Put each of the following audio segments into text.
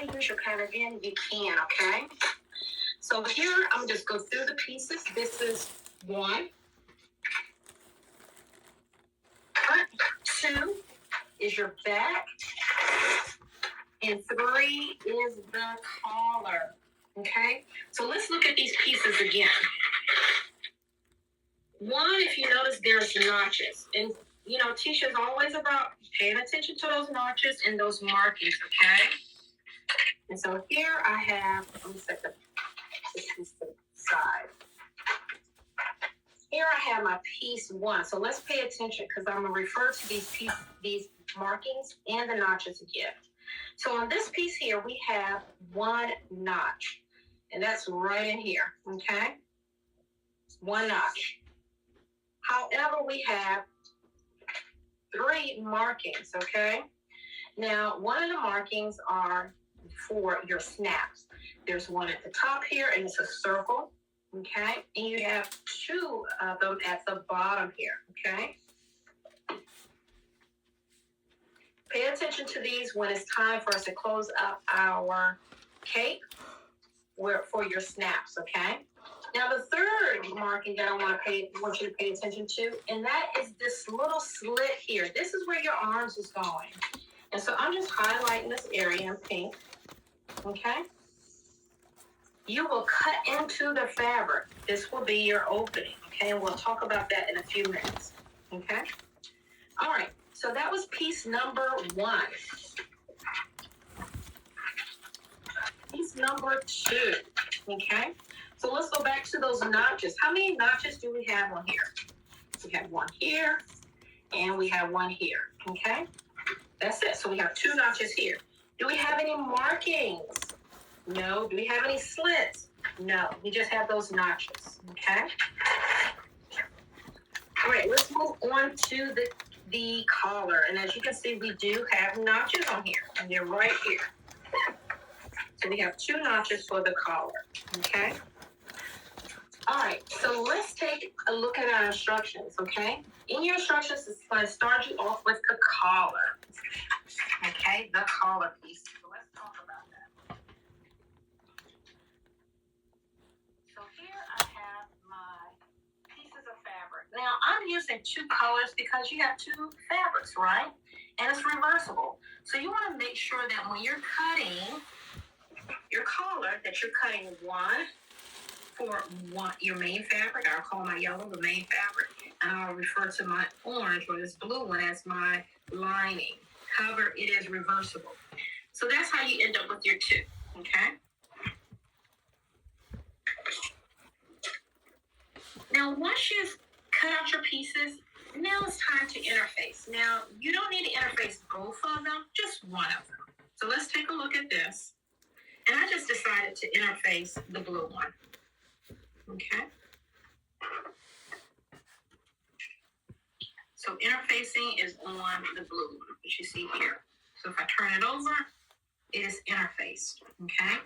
want to use your pattern again, you can, okay? So here, I'm just go through the pieces. This is 1. 2 is your back. And 3 is the collar, okay? So let's look at these pieces again. 1, if you notice, there's notches. And, you know, Tisha's always about paying attention to those notches and those markings, okay? And so here I have, let me set this piece to the side. Here I have my piece 1. So let's pay attention because I'm going to refer to these markings and the notches again. So on this piece here, we have 1 notch. And that's right in here, okay? 1 notch. However, we have 3 markings, okay? Now, one of the markings are for your snaps. There's one at the top here, and it's a circle, okay? And you have 2 of them at the bottom here, okay? Pay attention to these when it's time for us to close up our cape for your snaps, okay? Now, the third marking that I want you to pay attention to, and that is this little slit here. This is where your arms is going. And so I'm just highlighting this area in pink, okay? You will cut into the fabric. This will be your opening, okay? And we'll talk about that in a few minutes, okay? All right, so that was piece number 1. Piece number 2, okay? So let's go back to those notches. How many notches do we have on here? We have 1 here, and we have 1 here, okay? That's it. So we have 2 notches here. Do we have any markings? No. Do we have any slits? No. We just have those notches, okay? All right, let's move on to the collar. And as you can see, we do have notches on here, and they're right here. So we have 2 notches for the collar, okay? All right, so let's take a look at our instructions, okay? In your instructions, it's going to start you off with the collar, okay? The collar piece. So let's talk about that. So here I have my pieces of fabric. Now, I'm using 2 colors because you have 2 fabrics, right? And it's reversible. So you want to make sure that when you're cutting your collar, that you're cutting 1 for your main fabric. I'll call my yellow the main fabric, and I'll refer to my orange or this blue one as my lining. However, it is reversible. So that's how you end up with your 2, okay? Now, once you've cut out your pieces, now it's time to interface. Now, you don't need to interface both of them, just one of them. So let's take a look at this. And I just decided to interface the blue one. Okay. So interfacing is on the blue one, which you see here. So if I turn it over, it is interfaced. Okay.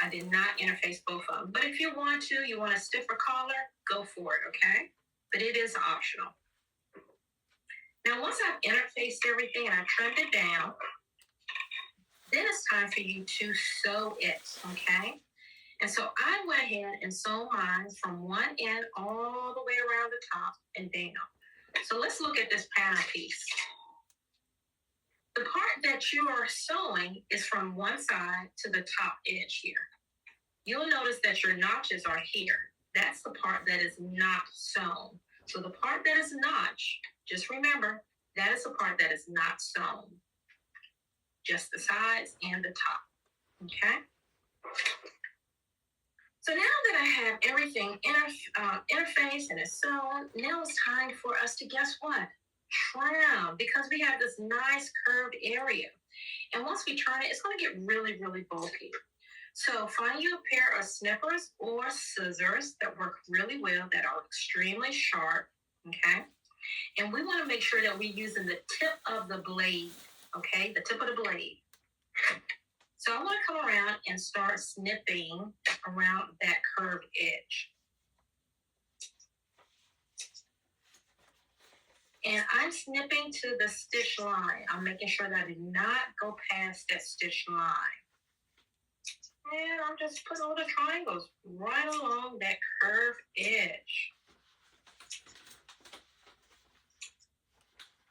I did not interface both of them. But if you want a stiffer collar, go for it, okay? But it is optional. Now, once I've interfaced everything and I've trimmed it down, then it's time for you to sew it, okay? And so I went ahead and sewed mine from one end all the way around the top and down. So let's look at this pattern piece. The part that you are sewing is from one side to the top edge here. You'll notice that your notches are here. That's the part that is not sewn. So the part that is notched, just remember, that is the part that is not sewn. Just the sides and the top, okay? So now that I have everything interfaced and it's sewn, now it's time for us to, guess what? Trim, because we have this nice curved area. And once we turn it, it's going to get really, really bulky. So find you a pair of snippers or scissors that work really well, that are extremely sharp, okay? And we want to make sure that we're using the tip of the blade, okay? The tip of the blade. So I want to come around and start snipping around that curved edge. And I'm snipping to the stitch line. I'm making sure that I do not go past that stitch line. And I'm just putting little triangles right along that curved edge.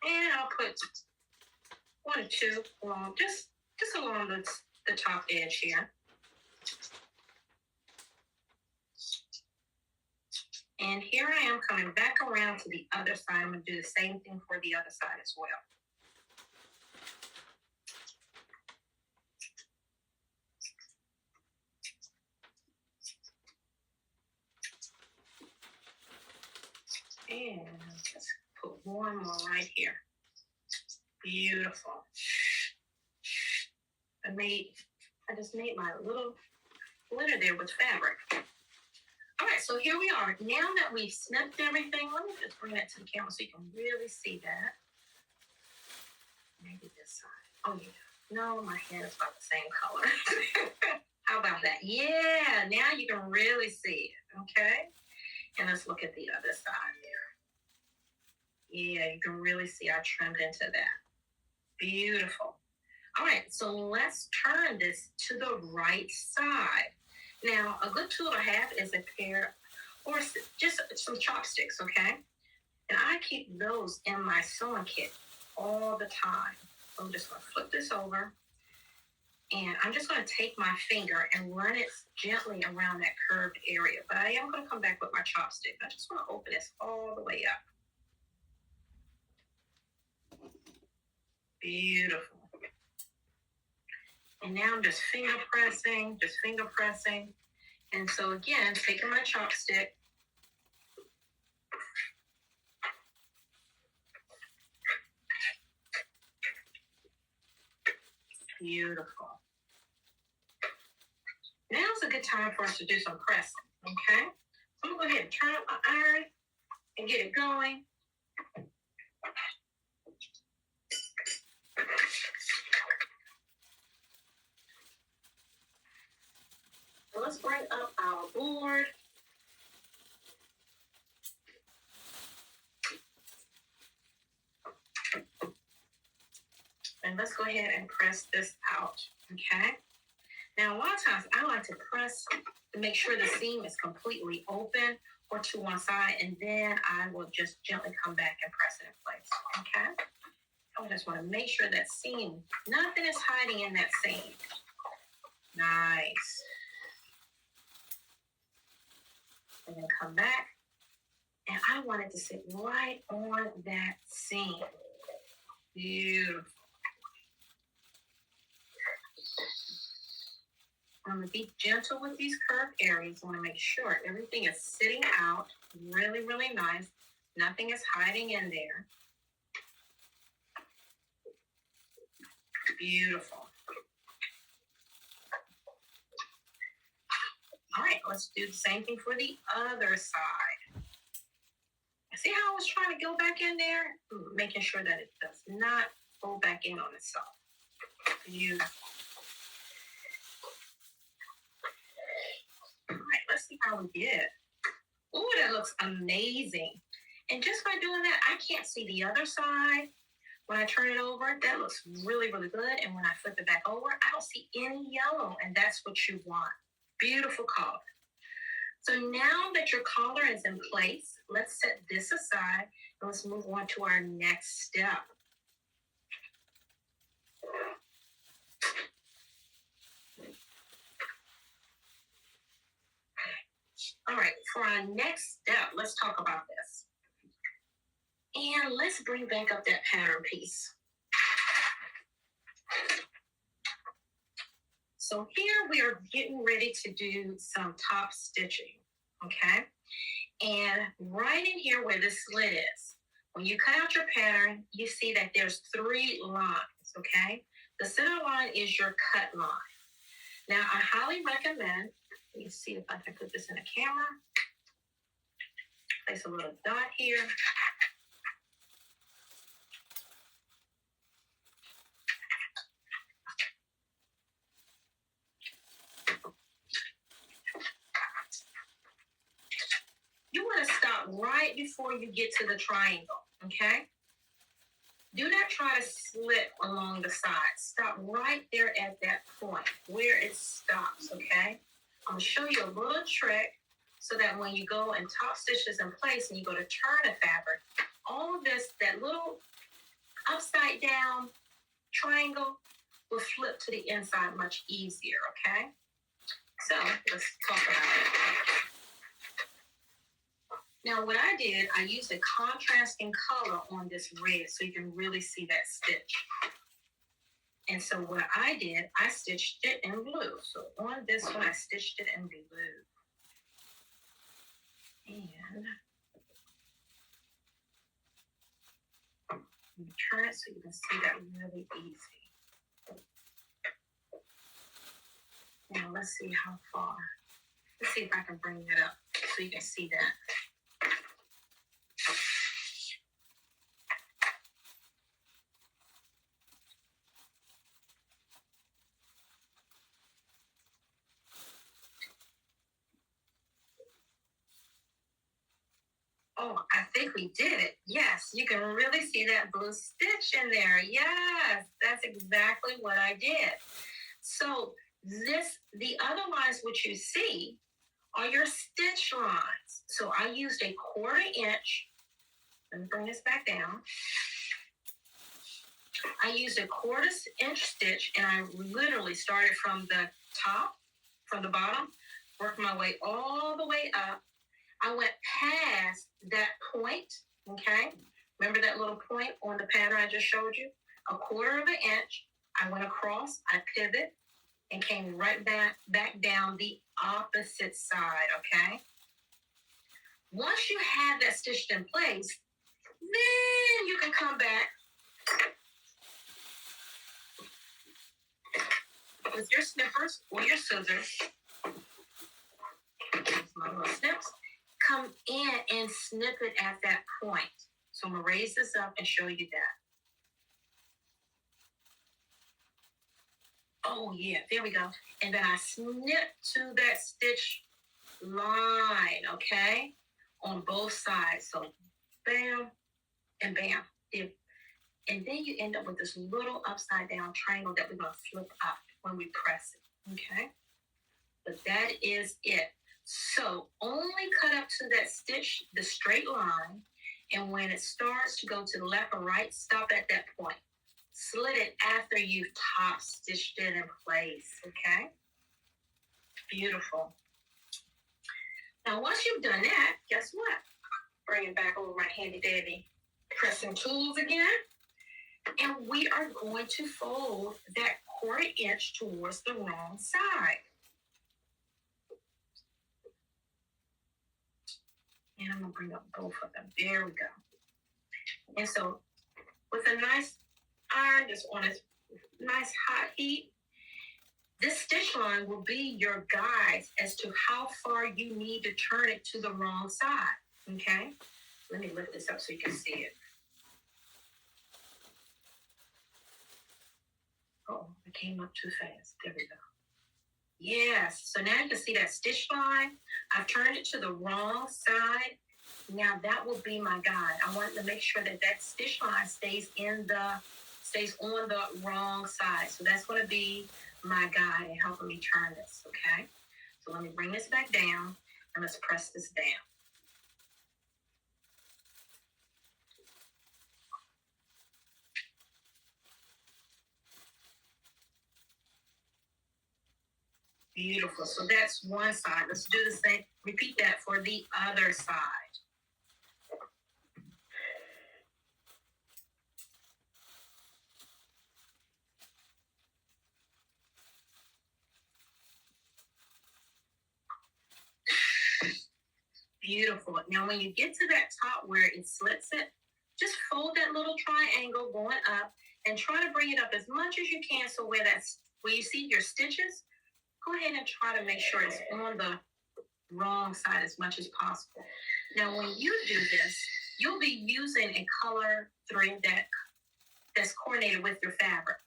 And I'll put 1 or 2 along, just along the top edge here. And here I am coming back around to the other side. I'm going to do the same thing for the other side as well. And let's put one more right here. Beautiful. I just made my little glitter there with fabric. All right, so here we are. Now that we've snipped everything, let me just bring that to the camera so you can really see that. Maybe this side. Oh, yeah. No, my hair is about the same color. How about that? Yeah, now you can really see it, okay? And let's look at the other side there. Yeah, you can really see I trimmed into that. Beautiful. All right, so let's turn this to the right side. Now, a good tool to have is a pair or just some chopsticks, okay? And I keep those in my sewing kit all the time. So I'm just going to flip this over. And I'm just going to take my finger and run it gently around that curved area. But I am going to come back with my chopstick. I just want to open this all the way up. Beautiful. And now I'm just finger pressing. And so again, taking my chopstick. Beautiful. Now's a good time for us to do some pressing, okay? So I'm going to go ahead and turn up my iron and get it going. So let's bring up our board. And let's go ahead and press this out, okay? Now, a lot of times I like to press to make sure the seam is completely open or to one side, and then I will just gently come back and press it in place, okay? I just want to make sure that seam, nothing is hiding in that seam. Nice. And then come back, and I want it to sit right on that seam. Beautiful. I'm going to be gentle with these curved areas. I want to make sure everything is sitting out really, really nice. Nothing is hiding in there. Beautiful. All right, let's do the same thing for the other side. See how I was trying to go back in there? Making sure that it does not go back in on itself. Beautiful. All right, let's see how we did. Ooh, that looks amazing. And just by doing that, I can't see the other side. When I turn it over, that looks really, really good. And when I flip it back over, I don't see any yellow. And that's what you want. Beautiful color. So now that your collar is in place, let's set this aside and let's move on to our next step. All right, for our next step, let's talk about this. And let's bring back up that pattern piece. So here we are getting ready to do some top stitching, okay? And right in here where the slit is, when you cut out your pattern, you see that there's 3 lines, okay? The center line is your cut line. Now, I highly recommend, let me see if I can put this in the camera. Place a little dot here. You want to stop right before you get to the triangle, okay? Do not try to slit along the side. Stop right there at that point where it stops, okay? I'm going to show you a little trick so that when you go and top stitch this in place and you go to turn the fabric, all of this, that little upside down triangle will flip to the inside much easier, okay? So let's talk about it. Now what I did, I used a contrasting color on this red so you can really see that stitch. And so what I did, I stitched it in blue. So on this one, I stitched it in blue. And turn it so you can see that really easy. Now let's see how far. Let's see if I can bring that up so you can see that. Oh, I think we did it. Yes, you can really see that blue stitch in there. Yes, that's exactly what I did. So the other lines which you see are your stitch lines. So I used a 1/4 inch. Let me bring this back down. I used a 1/4 inch stitch, and I literally started from the top, from the bottom, worked my way all the way up. I went past that point, okay? Remember that little point on the pattern I just showed you? A 1/4 inch. I went across, I pivot, and came right back down the opposite side, okay? Once you have that stitched in place, then you can come back with your snippers or your scissors. Here's my little snips. Come in and snip it at that point. So I'm going to raise this up and show you that. Oh, yeah, there we go. And then I snip to that stitch line, okay, on both sides. So bam and bam. And then you end up with this little upside down triangle that we're going to flip up when we press it, okay? But that is it. So only cut up to that stitch, the straight line, and when it starts to go to the left or right, stop at that point. Slit it after you've top stitched it in place, okay? Beautiful. Now, once you've done that, guess what? Bring it back over my handy dandy pressing tools again. And we are going to fold that 1/4 inch towards the wrong side. And I'm going to bring up both of them. There we go. And so with a nice iron just on a nice hot heat, this stitch line will be your guide as to how far you need to turn it to the wrong side, okay? Let me lift this up so you can see it. Oh, it came up too fast. There we go. Yes, so now you can see that stitch line. I've turned it to the wrong side. Now that will be my guide. I want to make sure that that stitch line stays on the wrong side. So that's going to be my guide in helping me turn this, okay? So let me bring this back down and let's press this down. Beautiful. So that's one side. Let's do the same. Repeat that for the other side. Beautiful. Now, when you get to that top where it slits it, just fold that little triangle going up and try to bring it up as much as you can. So where you see your stitches, go ahead and try to make sure it's on the wrong side as much as possible. Now, when you do this, you'll be using a color thread that's coordinated with your fabric.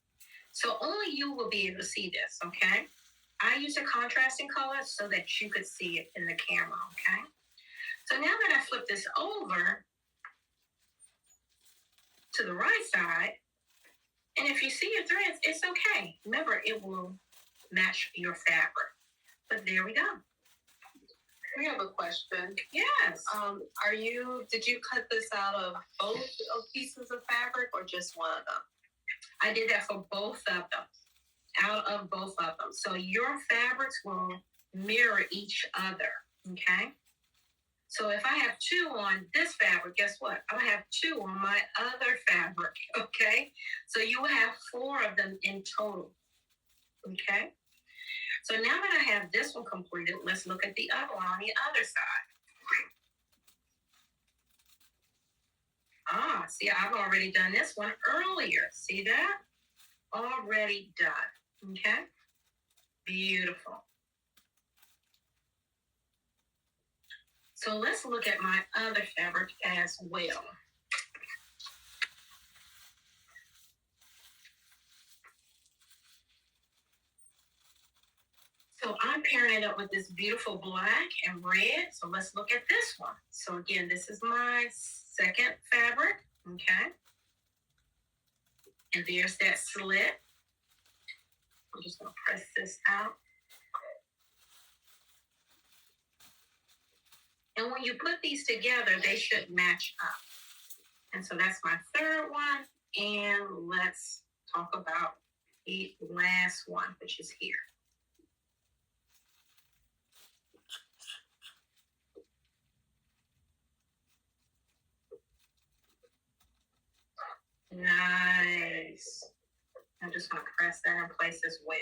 So only you will be able to see this, okay? I use a contrasting color so that you could see it in the camera, okay? So now that I flip this over, to the right side. And if you see your threads, it's okay. Remember, it will match your fabric. But there we go. We have a question. Yes. Did you cut this out of both of pieces of fabric or just one of them? I did that for both of them, out of both of them. So your fabrics will mirror each other, okay? So if I have 2 on this fabric, guess what? I'm gonna have 2 on my other fabric, okay? So you will have 4 of them in total, okay? So now that I have this one completed, let's look at the other one on the other side. See, I've already done this one earlier. See that? Already done, okay? Beautiful. So let's look at my other fabric as well. So I'm pairing it up with this beautiful black and red. So let's look at this one. So again, this is my second fabric, okay? And there's that slit. I'm just gonna press this out. And when you put these together, they should match up. And so that's my third one. And let's talk about the last one, which is here. Nice. I'm just going to press that in place as well.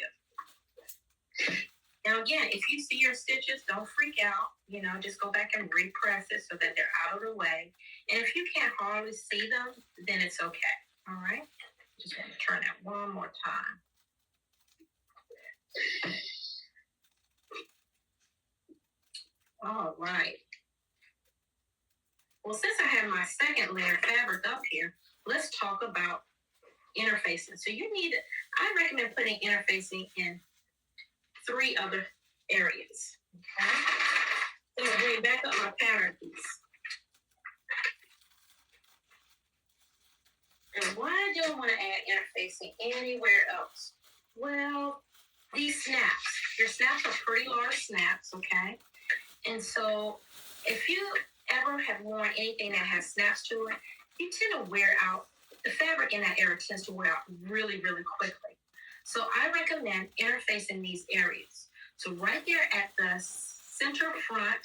Now, again, if you see your stitches, don't freak out. You know, just go back and repress it so that they're out of the way. And if you can't hardly see them, then it's okay. All right? Just going to turn that one more time. All right. Well, since I have my second layer of fabric up here, let's talk about interfacing. So I recommend putting interfacing in 3 other areas. Okay? So I'm going to bring back up my pattern piece. And why do I want to add interfacing anywhere else? Well, these snaps. Your snaps are pretty large snaps, okay? And so if you ever have worn anything that has snaps to it, you tend to wear out. The fabric in that area tends to wear out really, really quickly. So I recommend interfacing these areas. So right there at the center front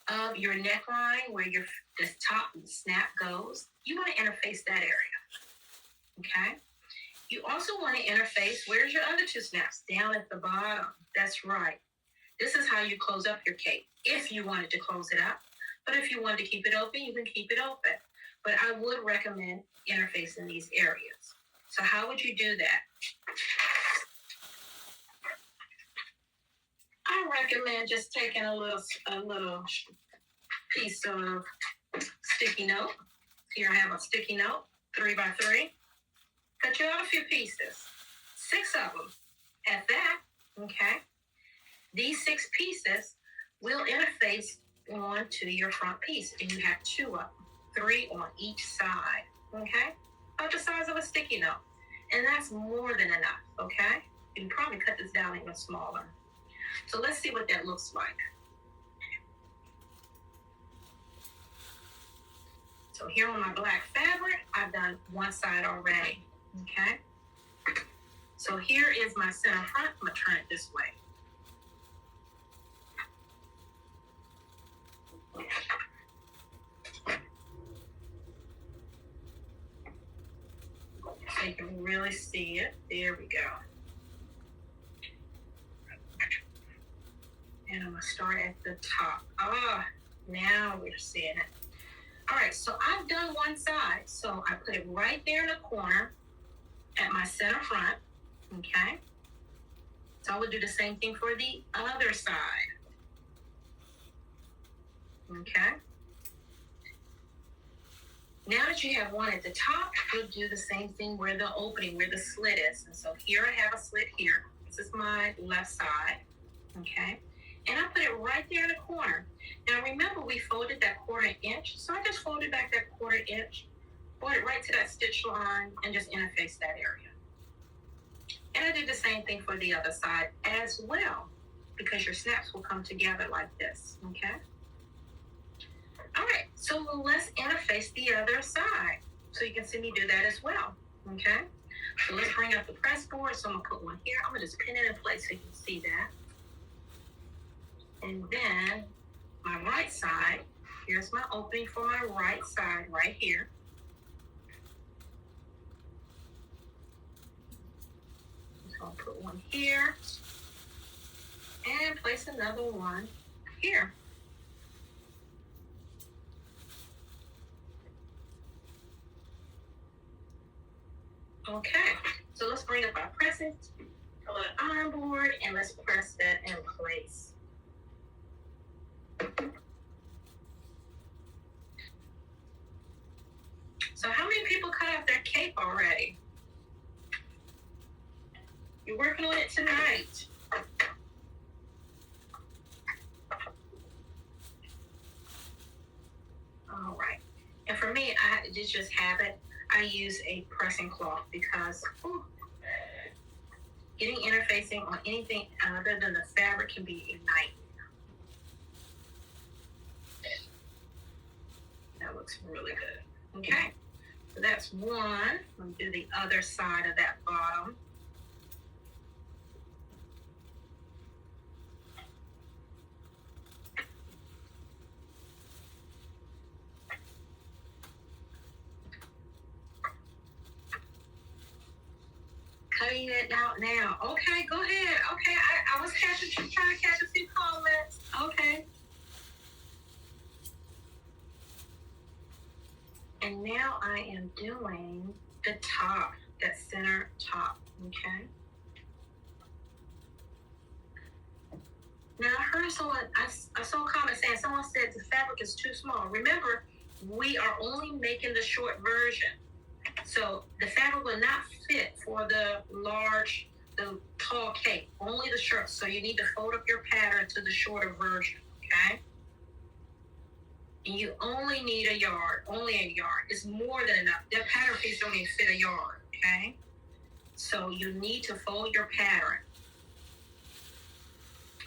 of your neckline, where the top snap goes, you want to interface that area, okay? You also want to interface, where's your other 2 snaps? Down at the bottom. That's right. This is how you close up your cape, if you wanted to close it up. But if you wanted to keep it open, you can keep it open. But I would recommend interfacing these areas. So how would you do that? I recommend just taking a little piece of sticky note. Here I have a sticky note, 3x3. Cut you out a few pieces, 6 of them. At that, okay? These 6 pieces will interface onto your front piece, and you have 2 of them, 3 on each side, okay? About the size of a sticky note, and that's more than enough, okay? You can probably cut this down even smaller. So let's see what that looks like. So here on my black fabric, I've done one side already, okay? So here is my center front. I'm gonna turn it this way. So you can really see it. There we go. And I'm gonna start at the top. Now we're seeing it. All right, so I've done one side. So I put it right there in the corner at my center front, okay? So I would do the same thing for the other side, okay? Now that you have one at the top, you'll do the same thing where the opening, where the slit is. And so here I have a slit here. This is my left side, okay? And I put it right there in the corner. Now remember, we folded that 1/4 inch. So I just folded back that 1/4 inch Forward it right to that stitch line and just interface that area. And I did the same thing for the other side as well, because your snaps will come together like this, okay? All right, so let's interface the other side. So you can see me do that as well, okay? So let's bring up the press board. So I'm gonna put one here. I'm gonna just pin it in place so you can see that. And then my right side, here's my opening for my right side right here. So I'll put one here and place another one here. Okay, so let's bring up our presses, our iron board, and let's press that in place. So how many people cut out their cape already? You're working on it tonight. All right. And for me, I just have it. I use a pressing cloth because getting interfacing on anything other than the fabric can be a nightmare. That looks really good. Okay. So that's one. Let me do the other side of that bottom. Cutting it out now. Okay, go ahead. Okay, I was trying to catch a few comments. Okay. And now I am doing the top, that center top, okay? Now I heard someone, I saw a comment saying, someone said the fabric is too small. Remember, we are only making the short version. So the fabric will not fit for the tall cape, only the short. So you need to fold up your pattern to the shorter version, okay? And you only need a yard, only a yard. It's more than enough. The pattern piece don't even fit a yard, okay? So you need to fold your pattern.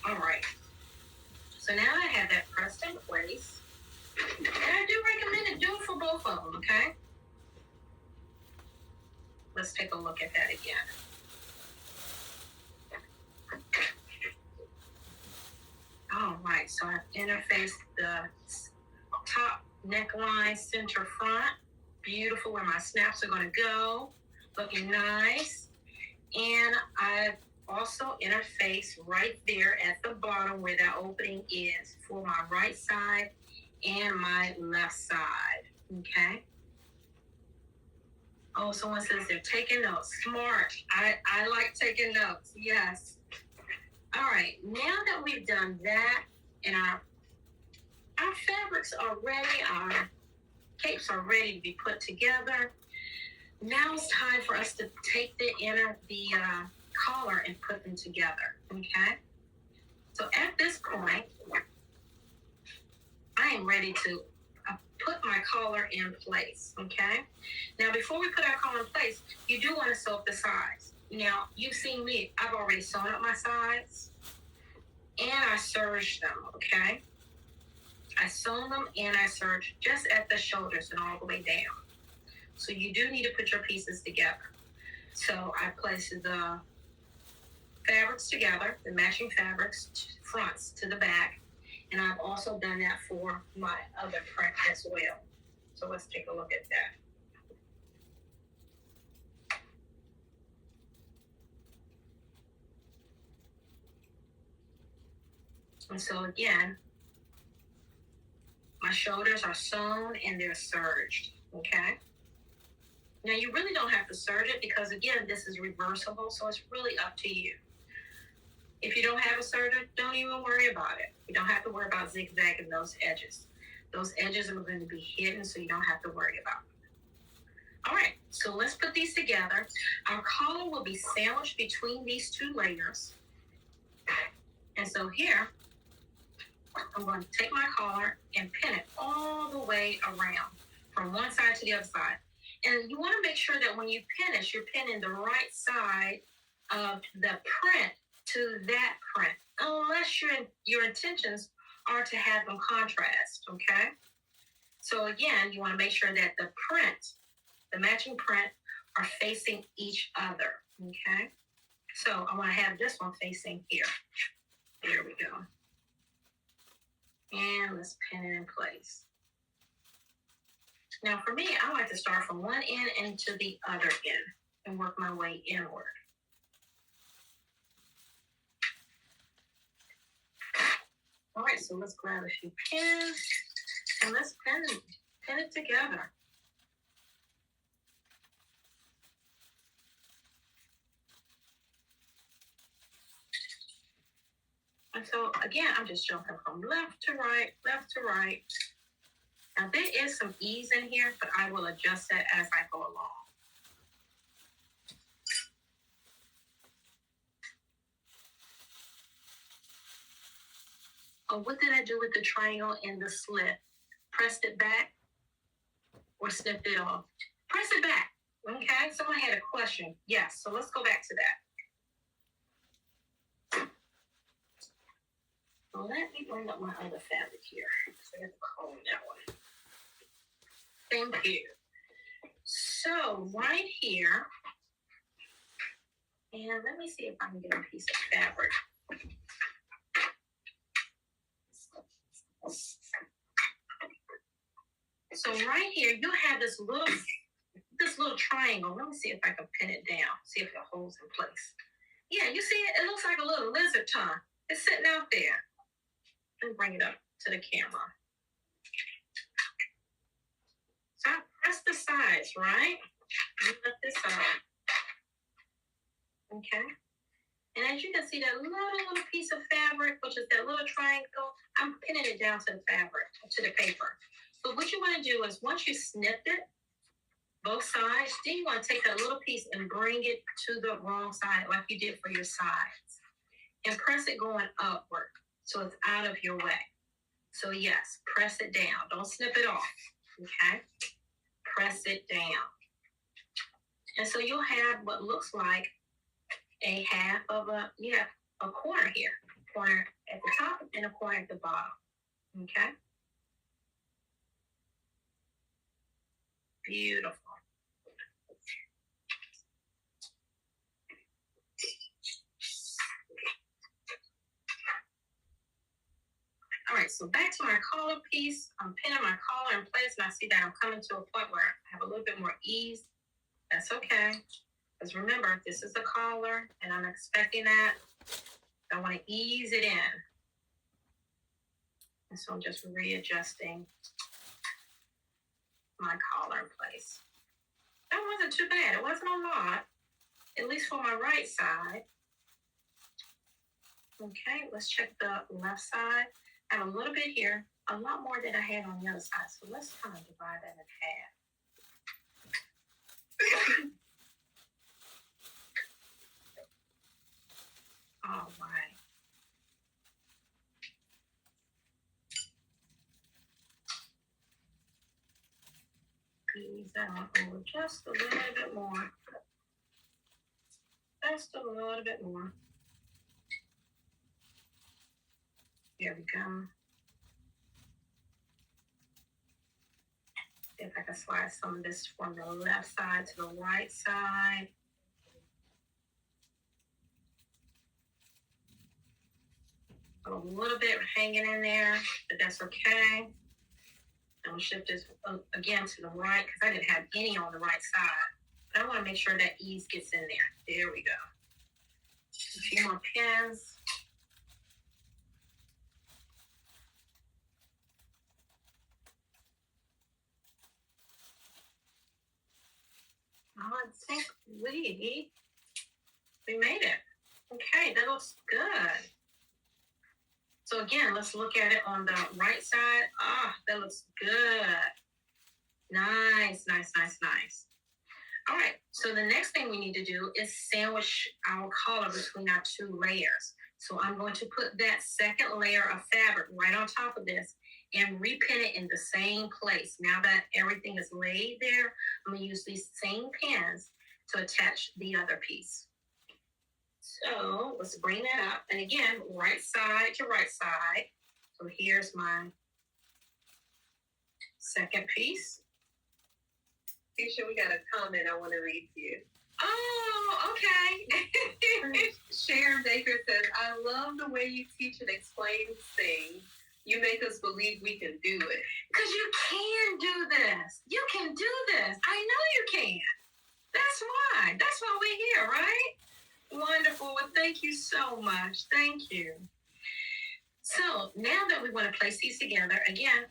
All right. So now I have that pressed in place. And I do recommend it. Do it for both of them, okay? Let's take a look at that again. All right, so I've interfaced the top neckline, center front. Beautiful, where my snaps are gonna go. Looking nice. And I've also interfaced right there at the bottom where that opening is for my right side and my left side, okay? Oh, someone says they're taking notes. Smart. I like taking notes. Yes. All right. Now that we've done that and our fabrics are ready, our capes are ready to be put together, now it's time for us to take the collar and put them together. Okay. So at this point, I am ready to put my collar in place, okay? Now, before we put our collar in place, you do want to sew up the sides. Now, you've seen me. I've already sewn up my sides, and I serged them, okay? I sewn them and I serged just at the shoulders and all the way down. So you do need to put your pieces together. So I placed the fabrics together, the matching fabrics, fronts to the back. And I've also done that for my other print as well. So let's take a look at that. And so again, my shoulders are sewn and they're serged, okay? Now you really don't have to serge it because again, this is reversible, so it's really up to you. If you don't have a serger, don't even worry about it. You don't have to worry about zigzagging those edges. Those edges are going to be hidden, so you don't have to worry about them. All right, so let's put these together. Our collar will be sandwiched between these two layers. And so here, I'm going to take my collar and pin it all the way around from one side to the other side. And you want to make sure that when you pin it, you're pinning the right side of the print to that print, unless your intentions are to have them contrast, okay? So again, you want to make sure that the print, the matching print, are facing each other, okay? So I want to have this one facing here. There we go. And let's pin it in place. Now for me, I like to start from one end and to the other end and work my way inward. All right, so let's grab a few pins and let's pin it together. And so again, I'm just jumping from left to right, left to right. Now there is some ease in here, but I will adjust that as I go along. Oh, what did I do with the triangle and the slit? Pressed it back or snipped it off? Press it back, okay? Someone had a question. Yes, so let's go back to that. So let me bring up my other fabric here. So I have to comb that one. Thank you. So right here, and let me see if I can get a piece of fabric. So right here, you have this little triangle. Let me see if I can pin it down. See if it holds in place. Yeah, you see it? It looks like a little lizard tongue. It's sitting out there. Let me bring it up to the camera. So I press the sides, right? Lift this up. Okay. And as you can see, that little piece of fabric, which is that little triangle, I'm pinning it down to the fabric, to the paper. So what you want to do is once you snipped it, both sides, then you want to take that little piece and bring it to the wrong side like you did for your sides. And press it going upward so it's out of your way. So yes, press it down. Don't snip it off, okay? Press it down. And so you'll have what looks like a half of you have a corner here. A corner at the top and a corner at the bottom, okay? Beautiful. All right, so back to my collar piece. I'm pinning my collar in place, and I see that I'm coming to a point where I have a little bit more ease. That's okay. Because remember, this is the collar, and I'm expecting that. I want to ease it in. And so I'm just readjusting my collar in place. That wasn't too bad. It wasn't a lot, at least for my right side. Okay, let's check the left side. I have a little bit here, a lot more than I had on the other side. So let's kind of divide that in half. All right. Ease that on over just a little bit more. Just a little bit more. There we go. See if I can slide some of this from the left side to the right side. A little bit hanging in there, but that's okay. I'm gonna shift this again to the right because I didn't have any on the right side. But I want to make sure that ease gets in there. There we go. A few more pins. I think we made it. Okay, that looks good. So again, let's look at it on the right side. Ah, that looks good. Nice, nice, nice, nice. All right, so the next thing we need to do is sandwich our collar between our two layers. So I'm going to put that second layer of fabric right on top of this, and repin it in the same place. Now that everything is laid there, I'm going to use these same pins to attach the other piece. So let's bring that up. And again, right side to right side. So here's my second piece. Tisha, we got a comment I want to read to you. Oh, okay. Sharon Baker says, I love the way you teach and explain things. You make us believe we can do it. Because you can do this. You can do this. I know you can. That's why. That's why we're here, right? Wonderful. Well, thank you so much. Thank you. So now that we want to place these together, again,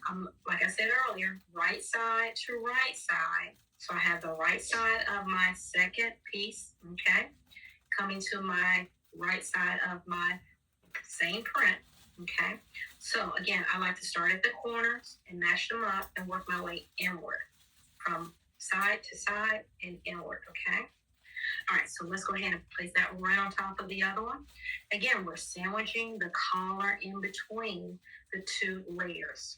like I said earlier, right side to right side. So I have the right side of my second piece, okay, coming to my right side of my same print, okay. So again, I like to start at the corners and match them up and work my way inward from side to side and inward, okay. All right, so let's go ahead and place that right on top of the other one. Again, we're sandwiching the collar in between the two layers.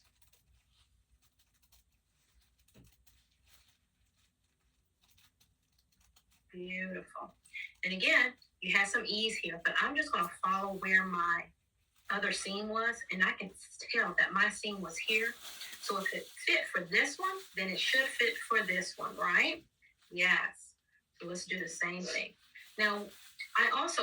Beautiful. And again, you have some ease here, but I'm just going to follow where my other seam was, and I can tell that my seam was here. So if it fit for this one, then it should fit for this one, right? Yes. So let's do the same thing. Now,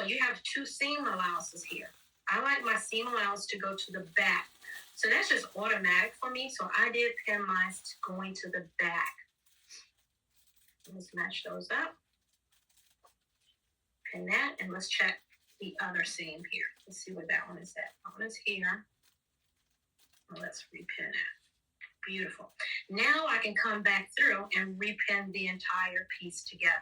you have two seam allowances here. I like my seam allowance to go to the back. So that's just automatic for me. So I did pin mine going to the back. Let's match those up. Pin that, and let's check the other seam here. Let's see where that one is at. That one is here. Well, let's repin it. Beautiful. Now I can come back through and repin the entire piece together.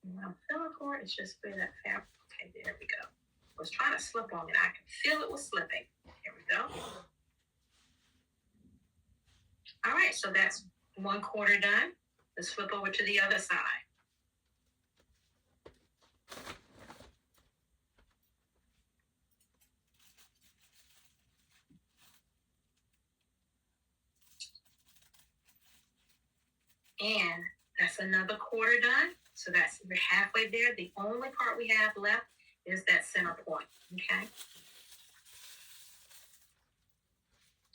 Now, umbilical cord is just where that fabric. Okay, there we go. I was trying to slip on it. I can feel it was slipping. Here we go. All right, so that's 1/4 done. Let's flip over to the other side. And that's another 1/4 done. So we're halfway there. The only part we have left is that center point, okay?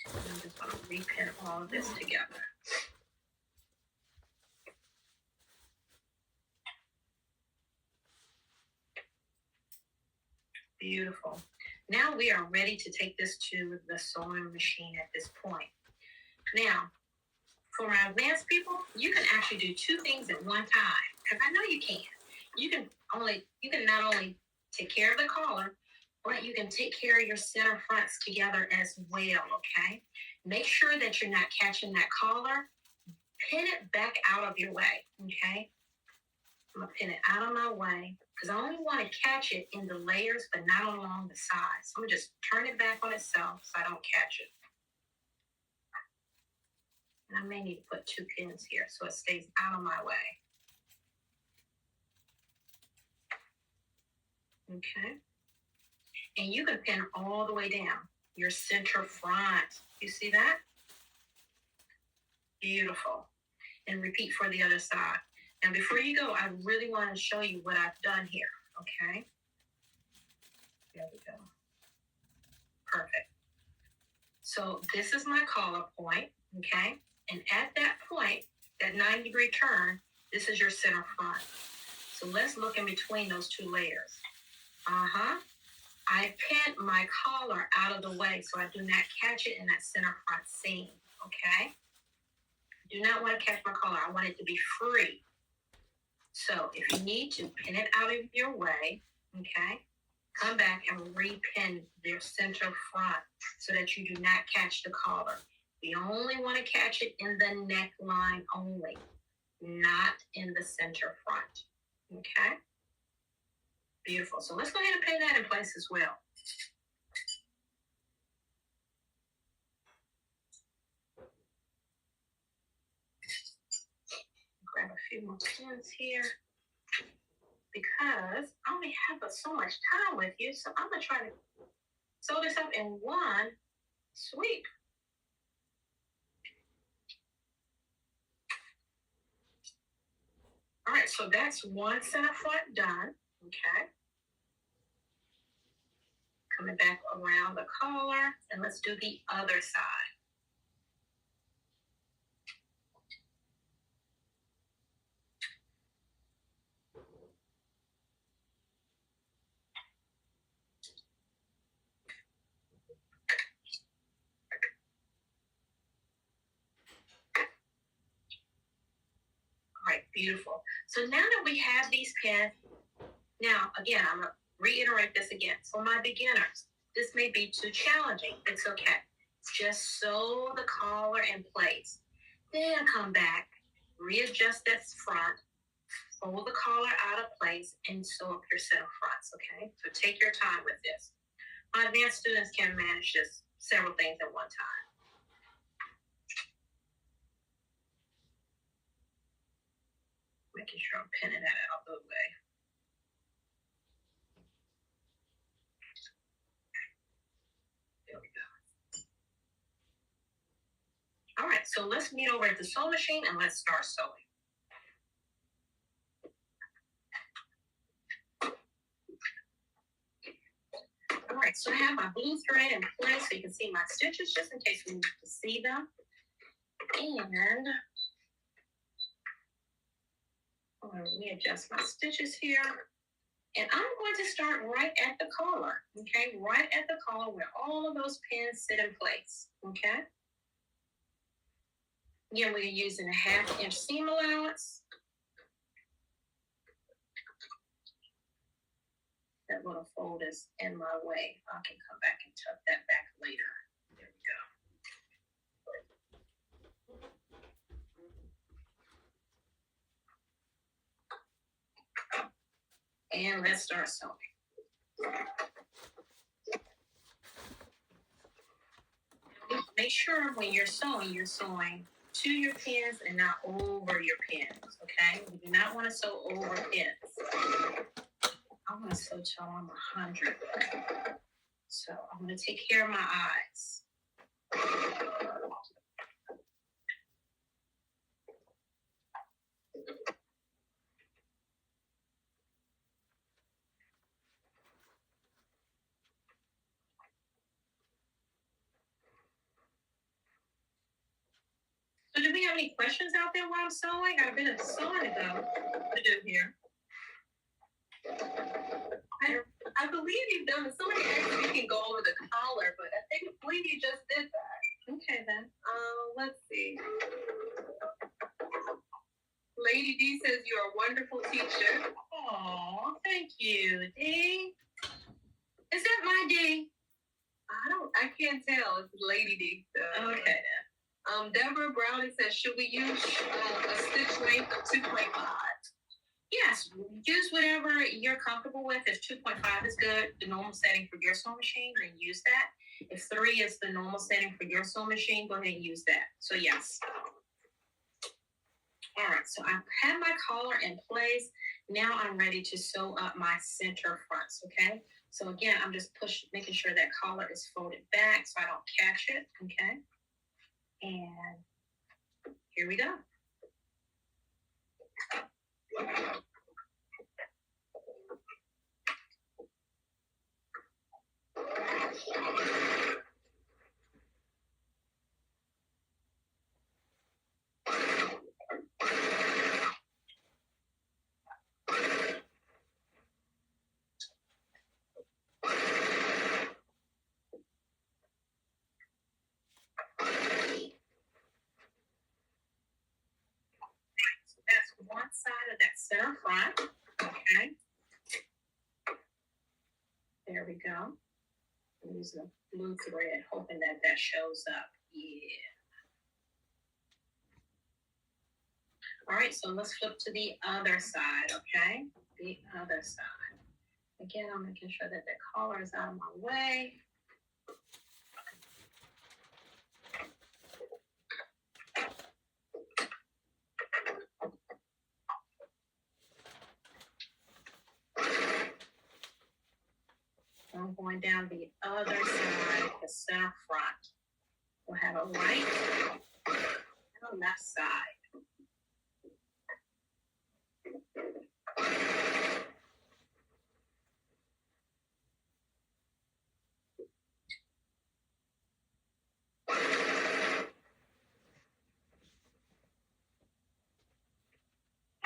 I'm just going to repin all of this together. Beautiful. Now we are ready to take this to the sewing machine at this point. Now, for our advanced people, you can actually do two things at one time, because I know you can. You can not only take care of the collar, but you can take care of your center fronts together as well, okay? Make sure that you're not catching that collar. Pin it back out of your way, okay? I'm going to pin it out of my way because I only want to catch it in the layers, but not along the sides. So I'm going to just turn it back on itself so I don't catch it. And I may need to put 2 pins here so it stays out of my way. Okay. And you can pin all the way down your center front. You see that? Beautiful. And repeat for the other side. Now, before you go, I really want to show you what I've done here. Okay. There we go. Perfect. So this is my collar point. Okay. And at that point, that 90-degree turn, this is your center front. So let's look in between those 2 layers. I pinned my collar out of the way so I do not catch it in that center front seam, okay? I do not want to catch my collar. I want it to be free. So if you need to, pin it out of your way, okay? Come back and repin their center front so that you do not catch the collar. We only want to catch it in the neckline only, not in the center front, okay? Beautiful. So let's go ahead and pin that in place as well. few more pins here because I only have so much time with you, so I'm gonna try to sew this up in one sweep. All right, so that's one center front done. Okay. Coming back around the collar, and let's do the other side. All right, beautiful. So now that we have these pins, now again, I'm gonna reiterate this again. For my beginners, this may be too challenging. It's okay. Just sew the collar in place. Then come back, readjust that front, fold the collar out of place, and sew up your center fronts, okay? So take your time with this. My advanced students can manage this several things at one time. Making sure I'm pinning that out of the way. There we go. All right, so let's meet over at the sewing machine and let's start sewing. All right, so I have my blue thread in place so you can see my stitches just in case we need to see them. And I'm going to readjust my stitches here. And I'm going to start right at the collar, okay? Right at the collar where all of those pins sit in place, okay? Again, we're using a 1/2 inch seam allowance. That little fold is in my way. I can come back and tuck that back later. There we go. And let's start sewing. Make sure when you're sewing to your pins and not over your pins, okay? You do not want to sew over pins. I want to sew till I'm 100. So I'm going to take care of my eyes. So do we have any questions out there while I'm sewing? I've been sewing to go to do here. I believe you've done it. Somebody asked if you can go over the collar, but I believe you just did that. Okay then. Let's see. Lady D says you're a wonderful teacher. Oh, thank you, D. Is that my D? I can't tell. It's Lady D. So. Okay then. Deborah Browning says, should we use a stitch length of 2.5? Yes, use whatever you're comfortable with. If 2.5 is good, the normal setting for your sewing machine, then use that. If 3 is the normal setting for your sewing machine, go ahead and use that. So yes. All right, so I have my collar in place. Now I'm ready to sew up my center fronts, okay? So again, I'm just making sure that collar is folded back so I don't catch it, okay? And here we go. That's one side of that center front, okay? There we go. Use the blue thread, hoping that that shows up. Yeah. All right, so let's flip to the other side, okay? The other side. Again, I'm making sure that the collar is out of my way. going down the other side, the center front. We'll have a right and a left side.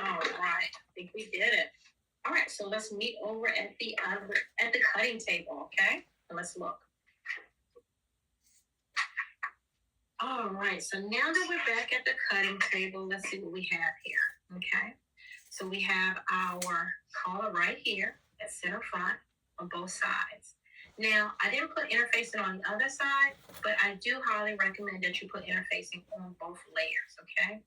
All right, I think we did it. All right, so let's meet over at the cutting table, okay? And let's look. All right, so now that we're back at the cutting table, let's see what we have here, okay? So we have our collar right here at center front on both sides. Now, I didn't put interfacing on the other side, but I do highly recommend that you put interfacing on both layers, okay?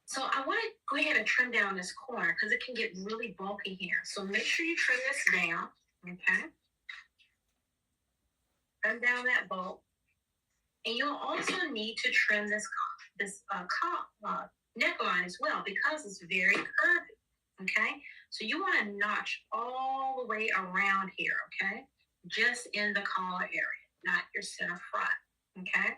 So I want to go ahead and trim down this corner because it can get really bulky here. So make sure you trim this down, okay? Trim down that bulk. And you'll also need to trim this neckline as well because it's very curvy, okay? So you want to notch all the way around here, okay? Just in the collar area, not your center front, okay?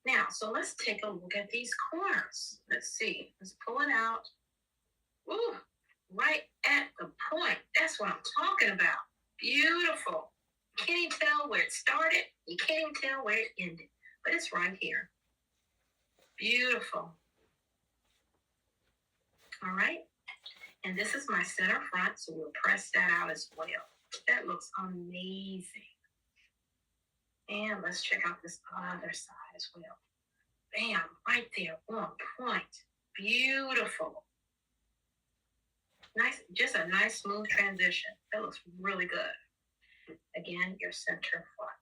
Now, so let's take a look at these corners. Let's see. Let's pull it out. Ooh, right at the point. That's what I'm talking about. Beautiful. You can't even tell where it started. You can't even tell where it ended. But it's right here. Beautiful. All right. And this is my center front, so we'll press that out as well. That looks amazing. And let's check out this other side as well. Bam, right there, on point. Beautiful. Nice, just a nice smooth transition. That looks really good. Again, your center front.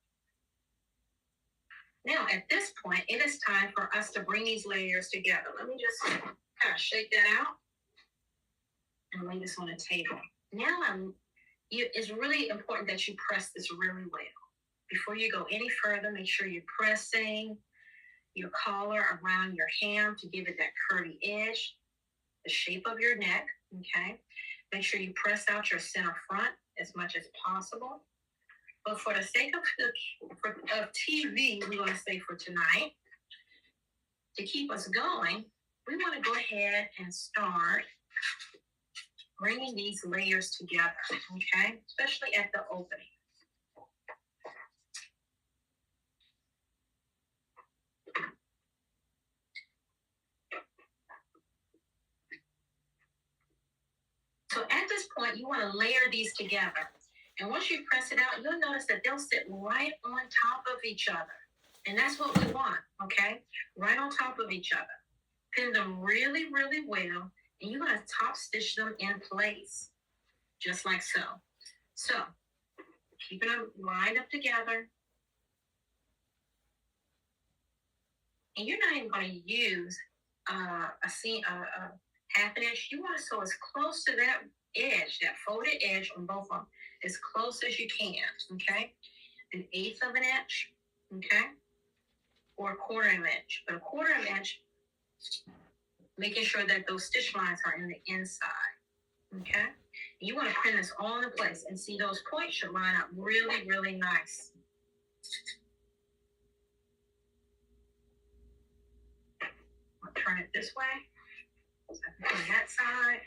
Now, at this point, it is time for us to bring these layers together. Let me just kind of shake that out and lay this on the table. Now, it's really important that you press this really well. Before you go any further, make sure you're pressing your collar around your ham to give it that curvy edge, the shape of your neck, okay? Make sure you press out your center front as much as possible. But for the sake of TV, we're going to say for tonight, to keep us going, we want to go ahead and start bringing these layers together, okay? Especially at the opening. So at this point, you want to layer these together. And once you press it out, you'll notice that they'll sit right on top of each other. And that's what we want, okay? Right on top of each other. Pin them really, really well. And you're going to top stitch them in place. Just like so. So, keeping them lined up together. And you're not even going to use a half an inch. You want to sew as close to that edge, that folded edge on both of them, as close as you can, okay? 1/8 of an inch, okay? Or 1/4 of an inch. But 1/4 of an inch, making sure that those stitch lines are in the inside, okay? And you want to pin this all in place. And see, those points should line up really, really nice. I'll turn it this way. So I can pin that side.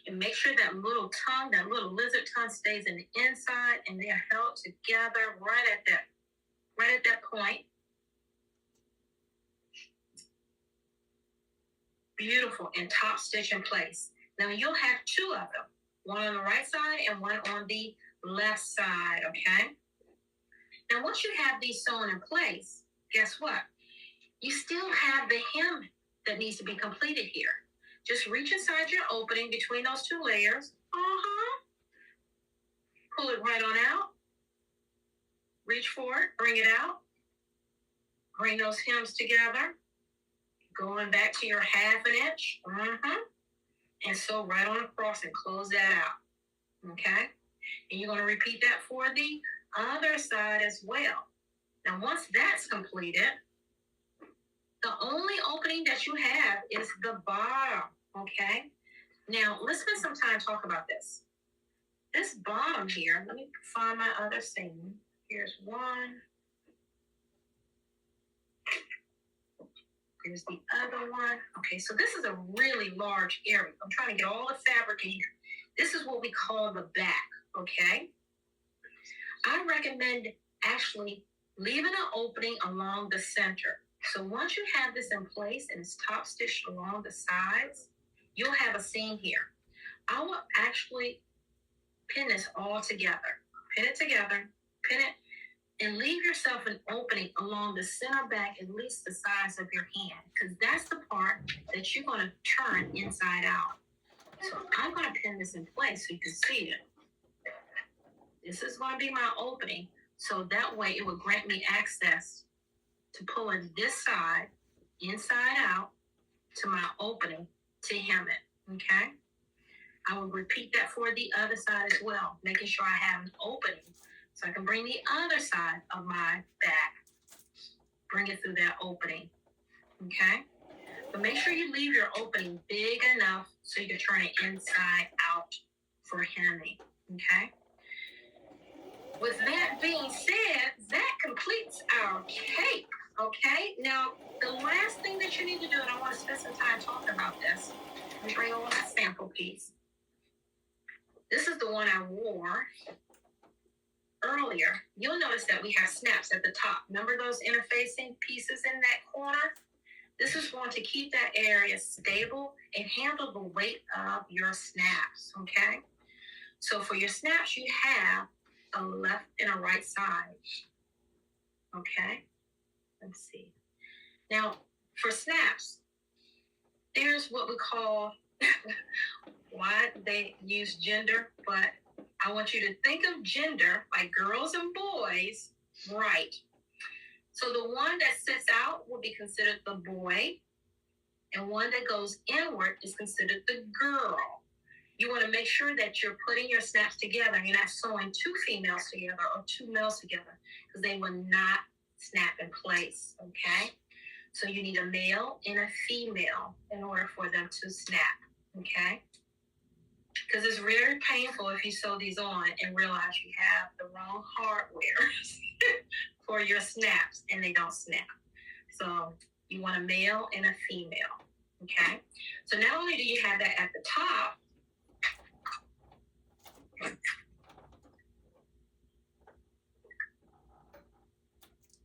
And make sure that little tongue, that little lizard tongue stays in the inside and they are held together right at that point. Beautiful, and top stitch in place. Now you'll have 2 of them, one on the right side and one on the left side, okay? Now once you have these sewn in place, guess what? You still have the hem that needs to be completed here. Just reach inside your opening between those 2 layers. Pull it right on out. Reach for it, bring it out. Bring those hems together. Going back to your 1/2 inch. And sew right on across and close that out. Okay? And you're going to repeat that for the other side as well. Now, once that's completed, the only opening that you have is the bottom. Okay? Now, let's spend some time talking about this. This bottom here, let me find my other seam. Here's one. Here's the other one. Okay, so this is a really large area. I'm trying to get all the fabric in here. This is what we call the back, okay? I recommend actually leaving an opening along the center. So once you have this in place and it's top stitched along the sides, you'll have a seam here. I will actually pin this all together. Pin it together, pin it, and leave yourself an opening along the center back, at least the size of your hand, because that's the part that you're going to turn inside out. So I'm going to pin this in place so you can see it. This is going to be my opening, so that way it will grant me access to pulling this side inside out to my opening to hem it, okay? I will repeat that for the other side as well, making sure I have an opening so I can bring the other side of my back, bring it through that opening, okay? But make sure you leave your opening big enough so you can turn it inside out for hemming, okay? With that being said, that completes our cape, okay? Now, the last thing that you need to do, and I want to spend some time talking about this, let me bring over the sample piece. This is the one I wore earlier. You'll notice that we have snaps at the top. Remember those interfacing pieces in that corner? This is going to keep that area stable and handle the weight of your snaps, okay? So for your snaps, you have a left and a right side, okay? Let's see. Now, for snaps, there's what we call, why they use gender, but I want you to think of gender like girls and boys, right? So the one that sits out will be considered the boy, and one that goes inward is considered the girl. You want to make sure that you're putting your snaps together. You're not sewing two females together or two males together, because they will not snap in place, okay? So you need a male and a female in order for them to snap, okay? Because it's very painful if you sew these on and realize you have the wrong hardware for your snaps and they don't snap. So you want a male and a female, okay? So not only do you have that at the top,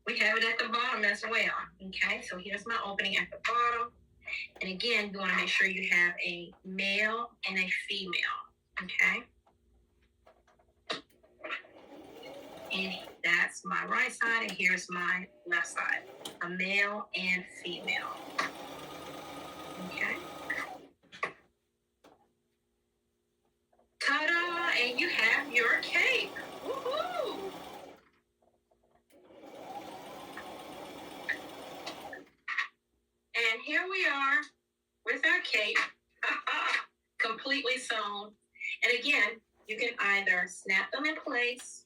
we have it at the bottom as well, okay? So here's my opening at the bottom. And again, you want to make sure you have a male and a female, okay? And that's my right side, and here's my left side. A male and female, okay? Ta-da! And you have your cape. Woohoo! And here we are with our cape, completely sewn. And again, you can either snap them in place,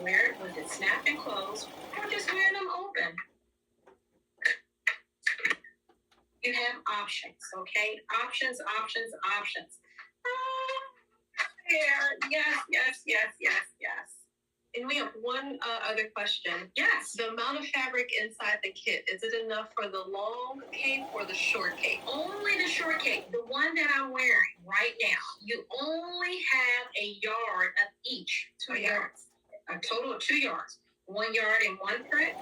wear it with it snapped and closed, or just wear them open. You have options, okay? Options. Yes. And we have one other question. Yes. The amount of fabric inside the kit, is it enough for the long cape or the short cape? Only the short cape, the one that I'm wearing right now. You only have a yard of each. 2 yards. A total of 2 yards. 1 yard in one print.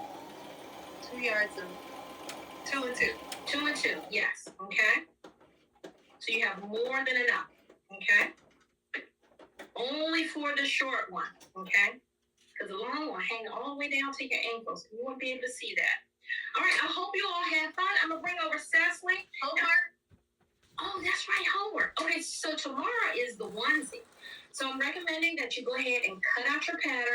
2 yards and 2 and 2. 2 and 2, yes. Okay? So you have more than enough. Okay? Only for the short one. Okay? Because the long one hang all the way down to your ankles. You won't be able to see that. All right, I hope you all had fun. I'm going to bring over Cecily. Homework. Oh, that's right, homework. Okay, so tomorrow is the onesie. So I'm recommending that you go ahead and cut out your pattern.